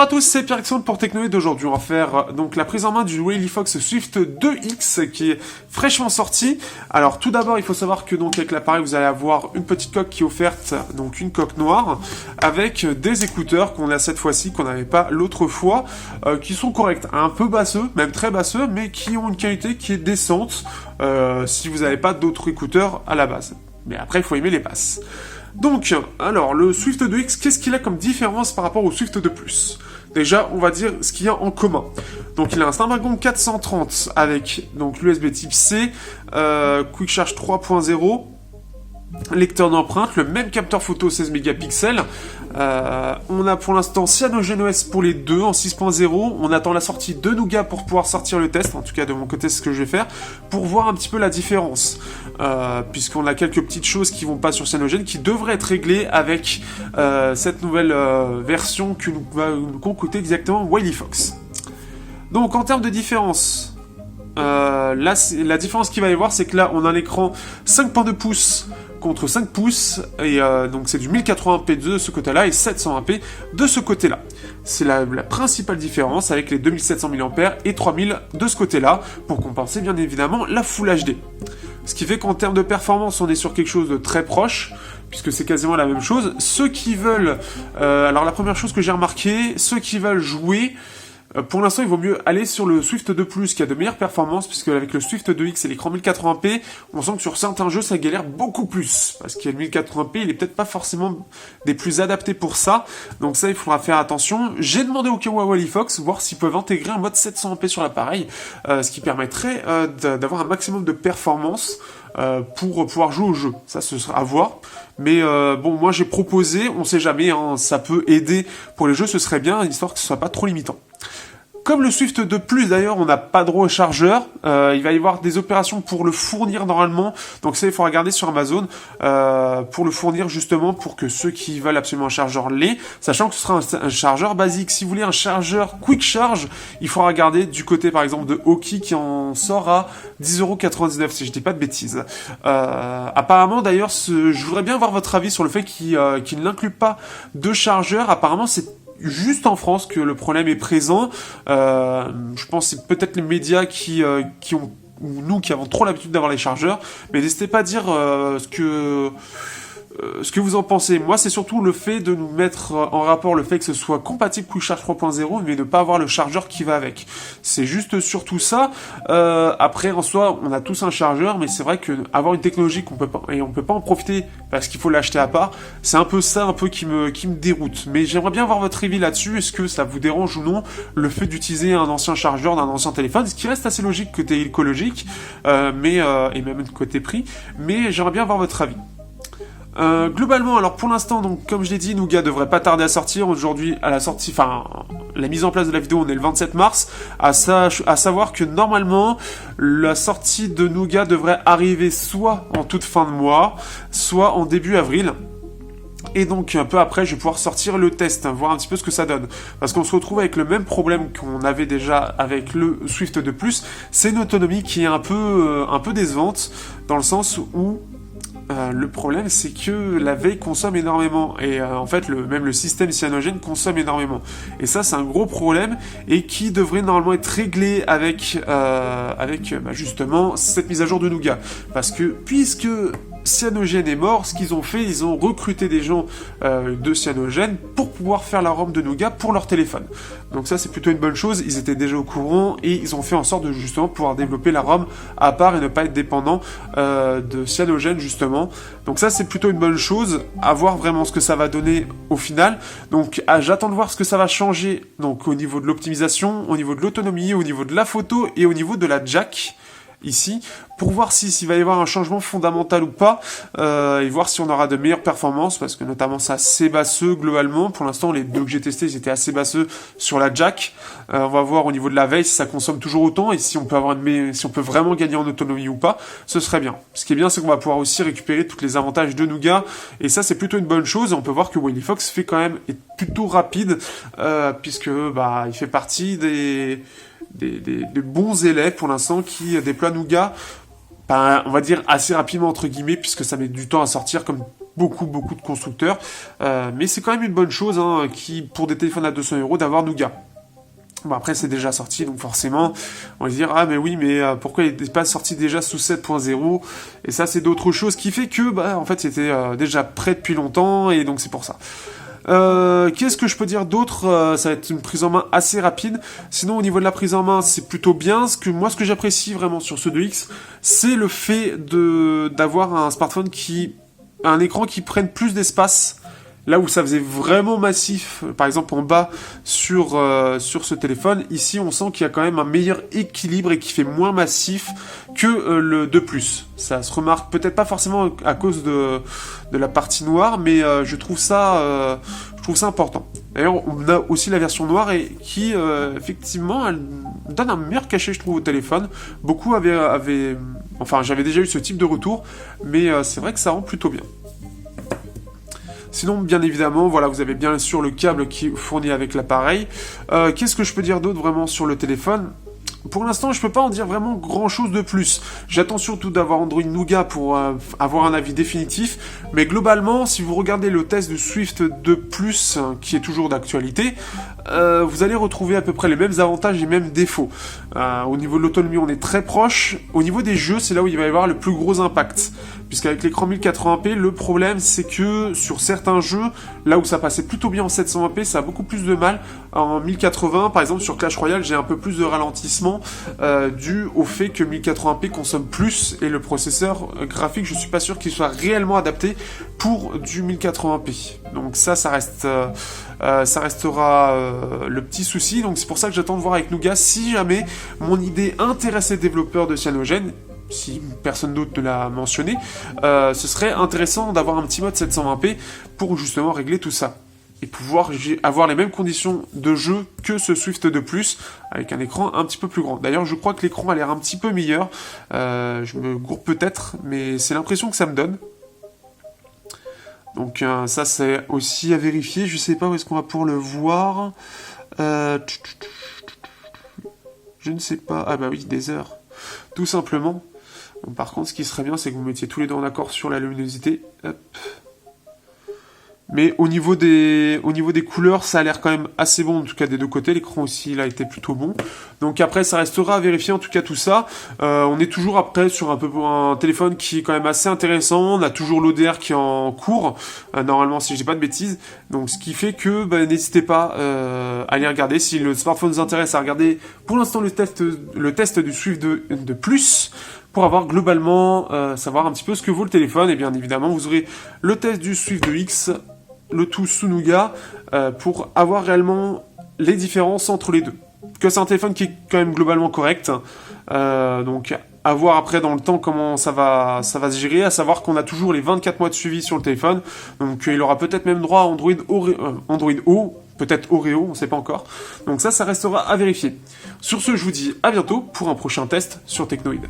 Bonjour à tous, c'est Pierre-Alexandre pour Technoïd. Aujourd'hui, on va faire donc la prise en main du WallyFox Swift 2X qui est fraîchement sorti. Alors tout d'abord, il faut savoir que donc avec l'appareil, vous allez avoir une petite coque qui est offerte, donc une coque noire avec des écouteurs qu'on a cette fois-ci, qu'on n'avait pas l'autre fois, qui sont corrects, un peu basseux, même très basseux, mais qui ont une qualité qui est décente si vous n'avez pas d'autres écouteurs à la base. Mais après, il faut aimer les basses. Donc, alors, le Swift 2X, qu'est-ce qu'il a comme différence par rapport au Swift 2 Plus ? Déjà, on va dire ce qu'il y a en commun. Donc, il a un Snapdragon 430 avec donc l'USB Type C, Quick Charge 3.0, lecteur d'empreintes, le même capteur photo 16 mégapixels. On a pour l'instant CyanogenOS pour les deux en 6.0. On attend la sortie de Nougat pour pouvoir sortir le test. En tout cas, de mon côté, c'est ce que je vais faire pour voir un petit peu la différence. Puisqu'on a quelques petites choses qui vont pas sur Cyanogen qui devraient être réglées avec cette nouvelle version que nous va nous concocter exactement WallyFox. Donc, en termes de différence, là, la différence qu'il va y avoir, c'est que là, on a un écran 5.2 pouces contre 5 pouces, et donc c'est du 1080p de ce côté-là, et 720p de ce côté-là. C'est la principale différence avec les 2700 mAh et 3000 de ce côté-là, pour compenser bien évidemment la Full HD. Ce qui fait qu'en termes de performance, on est sur quelque chose de très proche, puisque c'est quasiment la même chose. Ceux qui veulent... alors la première chose que j'ai remarqué, ceux qui veulent jouer... pour l'instant, il vaut mieux aller sur le Swift 2 Plus qui a de meilleures performances, puisque avec le Swift 2X et l'écran 1080p, on sent que sur certains jeux, ça galère beaucoup plus. Parce que le 1080p, il est peut-être pas forcément des plus adaptés pour ça. Donc ça, il faudra faire attention. J'ai demandé au cas où à WallyFox, voir s'ils peuvent intégrer un mode 720p sur l'appareil, ce qui permettrait d'avoir un maximum de performance pour pouvoir jouer au jeu. Ça, ce sera à voir. Mais bon, moi j'ai proposé, on sait jamais, hein, ça peut aider pour les jeux, ce serait bien, histoire que ce soit pas trop limitant. Comme le Swift 2 Plus d'ailleurs, on n'a pas droit au chargeur, il va y avoir des opérations pour le fournir normalement, donc ça il faut regarder sur Amazon, pour le fournir justement pour que ceux qui veulent absolument un chargeur l'aient, sachant que ce sera un chargeur basique. Si vous voulez un chargeur Quick Charge, il faudra regarder du côté par exemple de Oki qui en sort à 10,99€ si je dis pas de bêtises. Apparemment d'ailleurs, je voudrais bien avoir votre avis sur le fait qu'il ne l'inclut pas de chargeur. Apparemment c'est juste en France que le problème est présent. Je pense que c'est peut-être les médias qui ont, ou nous qui avons trop l'habitude d'avoir les chargeurs, mais n'hésitez pas à dire ce que vous en pensez. Moi, c'est surtout le fait de nous mettre en rapport le fait que ce soit compatible Quick Charge 3.0, mais ne pas avoir le chargeur qui va avec. C'est juste surtout ça. Après, en soi, on a tous un chargeur, mais c'est vrai que avoir une technologie qu'on peut pas, et on peut pas en profiter parce qu'il faut l'acheter à part, c'est un peu ça, un peu qui me déroute. Mais j'aimerais bien avoir votre avis là-dessus. Est-ce que ça vous dérange ou non le fait d'utiliser un ancien chargeur d'un ancien téléphone, ce qui reste assez logique côté écologique, et même côté prix. Mais j'aimerais bien avoir votre avis. Globalement, alors pour l'instant, donc comme je l'ai dit, Nougat devrait pas tarder à sortir. Aujourd'hui, à la sortie, enfin, la mise en place de la vidéo, on est le 27 mars. À savoir que normalement, la sortie de Nougat devrait arriver soit en toute fin de mois, soit en début avril. Et donc, un peu après, je vais pouvoir sortir le test, voir un petit peu ce que ça donne. Parce qu'on se retrouve avec le même problème qu'on avait déjà avec le Swift 2 Plus. C'est une autonomie qui est un peu décevante, dans le sens où le problème, c'est que la veille consomme énormément, et en fait, même le système cyanogène consomme énormément. Et ça, c'est un gros problème, et qui devrait normalement être réglé avec justement cette mise à jour de Nougat. Parce que, puisque Cyanogen est mort, ce qu'ils ont fait, ils ont recruté des gens de Cyanogen pour pouvoir faire la ROM de Nougat pour leur téléphone. Donc ça, c'est plutôt une bonne chose. Ils étaient déjà au courant et ils ont fait en sorte de justement pouvoir développer la ROM à part et ne pas être dépendant de Cyanogen justement. Donc ça, c'est plutôt une bonne chose. À voir vraiment ce que ça va donner au final. Donc j'attends de voir ce que ça va changer. Donc au niveau de l'optimisation, au niveau de l'autonomie, au niveau de la photo et au niveau de la jack. Ici, pour voir s'il va y avoir un changement fondamental ou pas, et voir si on aura de meilleures performances, parce que notamment c'est assez basseux globalement. Pour l'instant, les deux que j'ai testés, ils étaient assez basseux sur la jack. On va voir au niveau de la veille si ça consomme toujours autant, et si on peut si on peut vraiment gagner en autonomie ou pas, ce serait bien. Ce qui est bien, c'est qu'on va pouvoir aussi récupérer tous les avantages de Nougat, et ça c'est plutôt une bonne chose. On peut voir que WallyFox fait quand même, est plutôt rapide, puisque il fait partie des bons élèves pour l'instant qui déploient Nougat, on va dire assez rapidement entre guillemets, puisque ça met du temps à sortir comme beaucoup de constructeurs, mais c'est quand même une bonne chose hein, pour des téléphones à 200 € d'avoir Nougat. Bon après c'est déjà sorti donc forcément on va se dire ah mais oui mais pourquoi il n'est pas sorti déjà sous 7.0 et ça c'est d'autres choses qui fait que en fait c'était déjà prêt depuis longtemps et donc c'est pour ça. Qu'est-ce que je peux dire d'autre ça va être une prise en main assez rapide. Sinon au niveau de la prise en main c'est plutôt bien. Ce que j'apprécie vraiment sur ce 2X c'est le fait d'avoir un smartphone un écran qui prenne plus d'espace. Là où ça faisait vraiment massif, par exemple en bas sur ce téléphone, ici on sent qu'il y a quand même un meilleur équilibre et qui fait moins massif que le 2+. Ça se remarque peut-être pas forcément à cause de la partie noire, mais je trouve ça important. D'ailleurs, on a aussi la version noire et qui effectivement elle donne un meilleur cachet je trouve au téléphone. Beaucoup enfin j'avais déjà eu ce type de retour, mais c'est vrai que ça rend plutôt bien. Sinon, bien évidemment, voilà, vous avez bien sûr le câble qui est fourni avec l'appareil. Qu'est-ce que je peux dire d'autre vraiment sur le téléphone ? Pour l'instant, je peux pas en dire vraiment grand-chose de plus. J'attends surtout d'avoir Android Nougat pour avoir un avis définitif. Mais globalement, si vous regardez le test du Swift 2+, qui est toujours d'actualité, vous allez retrouver à peu près les mêmes avantages et mêmes défauts. Au niveau de l'autonomie, on est très proche. Au niveau des jeux, c'est là où il va y avoir le plus gros impact. Puisqu'avec l'écran 1080p, le problème c'est que sur certains jeux, là où ça passait plutôt bien en 720p, ça a beaucoup plus de mal en 1080. Par exemple sur Clash Royale, j'ai un peu plus de ralentissement dû au fait que 1080p consomme plus et le processeur graphique, je suis pas sûr qu'il soit réellement adapté pour du 1080p. Donc ça restera le petit souci. Donc c'est pour ça que j'attends de voir avec Nougat si jamais mon idée intéresse les développeurs de Cyanogen. Si personne d'autre ne l'a mentionné, ce serait intéressant d'avoir un petit mode 720p pour justement régler tout ça. Et pouvoir avoir les mêmes conditions de jeu que ce Swift 2+, avec un écran un petit peu plus grand. D'ailleurs, je crois que l'écran a l'air un petit peu meilleur. Je me gourre peut-être, mais c'est l'impression que ça me donne. Donc ça, c'est aussi à vérifier. Je sais pas où est-ce qu'on va pouvoir le voir. Je ne sais pas. Ah bah oui, des heures. Tout simplement. Bon, par contre, ce qui serait bien, c'est que vous mettiez tous les deux en accord sur la luminosité. Hop. Mais au niveau des couleurs, ça a l'air quand même assez bon, en tout cas des deux côtés. L'écran aussi, il a été plutôt bon. Donc après, ça restera à vérifier, en tout cas tout ça. On est toujours après sur un téléphone qui est quand même assez intéressant. On a toujours l'ODR qui est en cours, normalement, si je dis pas de bêtises. Donc ce qui fait que n'hésitez pas à aller regarder. Si le smartphone vous intéresse, à regarder pour l'instant le test du Swift de Plus. Pour avoir globalement, savoir un petit peu ce que vaut le téléphone. Et bien évidemment, vous aurez le test du Swift 2X, le tout sous Nougat, pour avoir réellement les différences entre les deux. Que c'est un téléphone qui est quand même globalement correct. Donc à voir après dans le temps comment ça va se gérer, à savoir qu'on a toujours les 24 mois de suivi sur le téléphone. Donc il aura peut-être même droit à Android O, peut-être Oreo, on ne sait pas encore. Donc ça restera à vérifier. Sur ce, je vous dis à bientôt pour un prochain test sur Technoid.